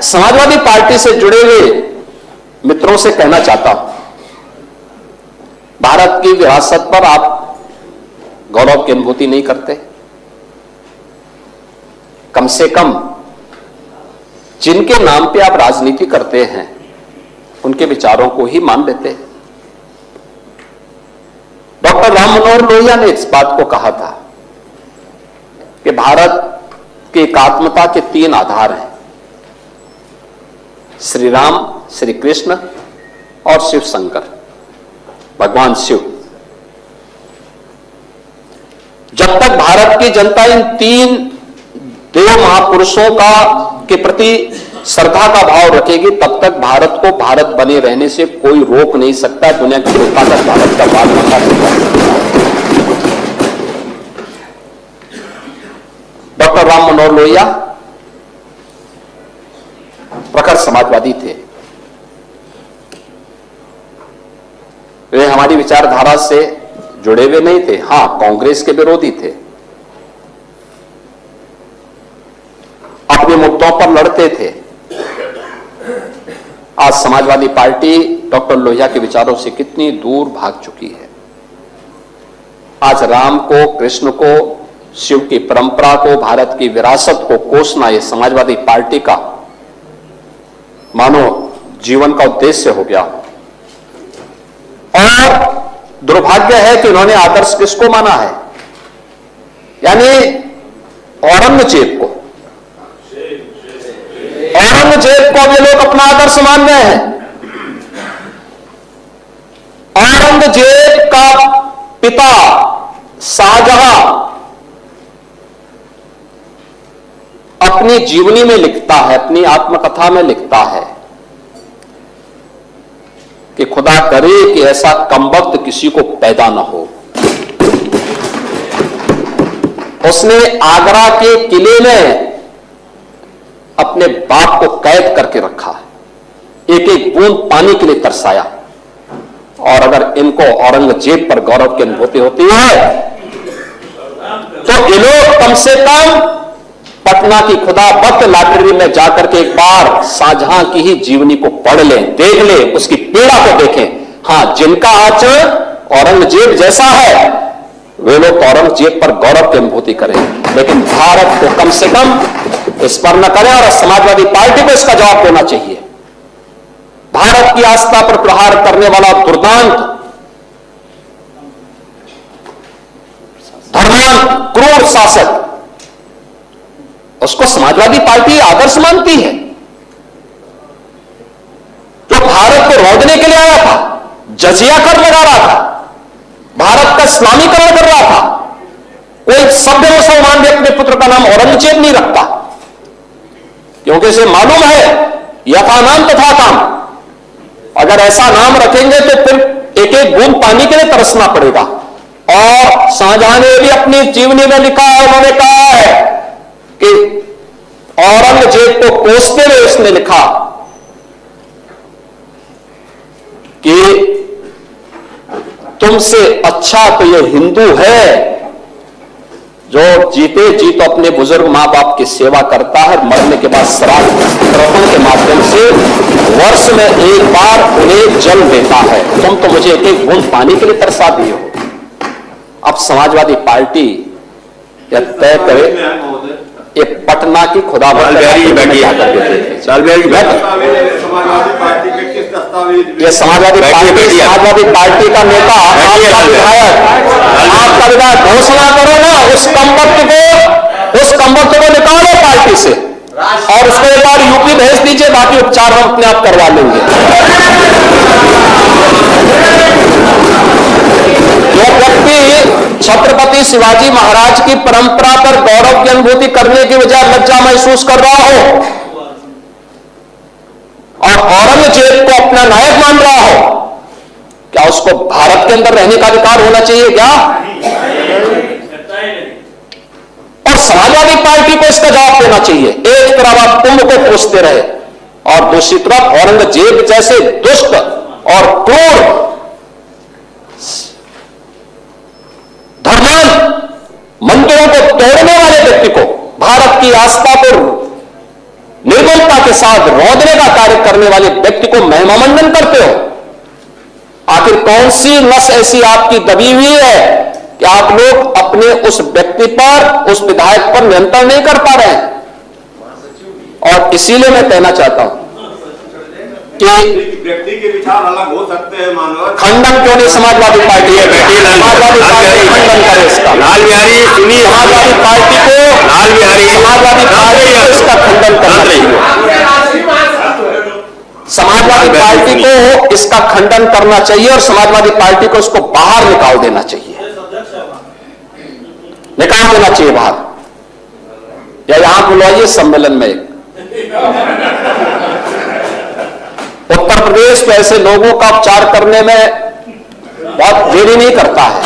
Samajwadi party से जुड़े हुए मित्रों से कहना चाहता हूं, भारत की विरासत पर आप गौरव की अनुभूति नहीं करते? कम से कम जिनके नाम पे आप राजनीति करते हैं उनके विचारों को ही मान लेते। डॉक्टर राम मनोहर लोहिया ने इस बात को कहा था कि भारत की एकात्मता के 3 आधार हैं, श्री राम, श्री कृष्ण और शिव शंकर, भगवान शिव। जब तक भारत की जनता इन 3 देव महापुरुषों के प्रति श्रद्धा का भाव रखेगी, तब तक भारत को भारत बने रहने से कोई रोक नहीं सकता। दुनिया की कोई ताकत भारत का बात नहीं कर सकता। डॉक्टर राम मनोहर लोहिया प्रखर समाजवादी थे। वे हमारी विचारधारा से जुड़े हुए नहीं थे, हां कांग्रेस के विरोधी थे, अपने मुद्दों पर लड़ते थे। आज समाजवादी पार्टी डॉक्टर लोहिया के विचारों से कितनी दूर भाग चुकी है। आज राम को, कृष्ण को, शिव की परंपरा को, भारत की विरासत को कोसना यह समाजवादी पार्टी का मानो जीवन का उद्देश्य हो गया। और दुर्भाग्य है कि उन्होंने आदर्श किसको माना है? यानी औरंगजेब को। औरंगजेब को ये लोग अपना आदर्श मान रहे हैं। औरंगजेब का पिता शाहजहां अपनी जीवनी में लिखता है, अपनी आत्मकथा में लिखता है कि खुदा करे कि ऐसा कमबख्त किसी को पैदा ना हो। उसने आगरा के किले में अपने बाप को कैद करके रखा, एक एक बूंद पानी के लिए तरसाया। और अगर इनको औरंगजेब पर गौरव की अनुभूति होती है तो ये लोग कम से कम पटना की खुदाबख्त लाइब्रेरी में जाकर के एक बार शाहजहां की ही जीवनी को पढ़ लें, देख लें, उसकी पीड़ा को देखें। हां, जिनका आचरण औरंगजेब जैसा है वे लोग औरंगजेब पर गौरव की अनुभूति करें, लेकिन भारत को कम से कम इस पर न करें। और समाजवादी पार्टी को इसका जवाब देना चाहिए। भारत की आस्था पर प्रहार करने वाला दुर्दांत, धर्मांत, क्रूर शासक, उसको समाजवादी पार्टी आदर्श मानती है। जो भारत को रौंदने के लिए आया था, जजिया कर लगा रहा था, भारत का इस्लामीकरण कर रहा था। कोई सभ्य मुसलमान भी अपने पुत्र का नाम औरंगजेब नहीं रखता, क्योंकि इसे मालूम है यथा नाम तथा काम। अगर ऐसा नाम रखेंगे तो फिर एक एक बूंद पानी के लिए तरसना पड़ेगा। और शाहजहां ने भी अपनी जीवनी में लिखा है, उन्होंने कहा है कि औरंगजेब को कोसते हुए उसने लिखा कि तुमसे अच्छा तो ये हिंदू है जो जीते जी तो अपने बुजुर्ग मां बाप की सेवा करता है, मरने के बाद श्राद्ध तर्पण के माध्यम से वर्ष में एक बार उन्हें जल देता है। तुम तो मुझे एक एक बूंद पानी के लिए तरसा दिए हो। अब समाजवादी पार्टी यह तय करे, ये पटना की खुदाबख्त ये समाजवादी पार्टी का नेता, आपका विधायक घोषणा करो ना, उस कमबख्त को निकालो पार्टी से और उसको एक बार यूपी भेज दीजिए, बाकी उपचार हम अपने आप करवा लेंगे। जो व्यक्ति छत्रपति शिवाजी महाराज की परंपरा पर गौरव की अनुभूति करने की बजाय लज्जा महसूस कर रहा हो और औरंगजेब को अपना नायक मान रहा हो, क्या उसको भारत के अंदर रहने का अधिकार होना चाहिए क्या? और समाजवादी पार्टी को इसका जवाब देना चाहिए। एक तरफ आप कुंभ को कोसते रहे और दूसरी तरफ औरंगजेब जैसे दुष्ट और क्रूर धर्मांध मंदिरों को तोड़ने वाले व्यक्ति को, भारत की आस्था को निर्मलता के साथ रौंदने का कार्य करने वाले व्यक्ति को महिमामंडन करते हो? आखिर कौन सी नस ऐसी आपकी दबी हुई है कि आप लोग अपने उस व्यक्ति पर, उस विधायक पर नियंत्रण नहीं कर पा रहे हैं? और इसीलिए मैं कहना चाहता हूं कि व्यक्ति के विचार अलग हो सकते हैं, मानव खंडन क्यों नहीं समाजवादी पार्टी है? समाजवादी पार्टी खंडन करे इसका। लाल बिहारी सुनिए, समाजवादी पार्टी को समाजवादी पार्टी को इसका खंडन करना चाहिए। समाजवादी पार्टी को इसका खंडन करना चाहिए और समाजवादी पार्टी को इसको बाहर निकाल देना चाहिए, निकाल देना चाहिए बाहर, या यहां बुलवाइए सम्मेलन में। उत्तर प्रदेश तो ऐसे लोगों का उपचार करने में बहुत देरी नहीं करता है।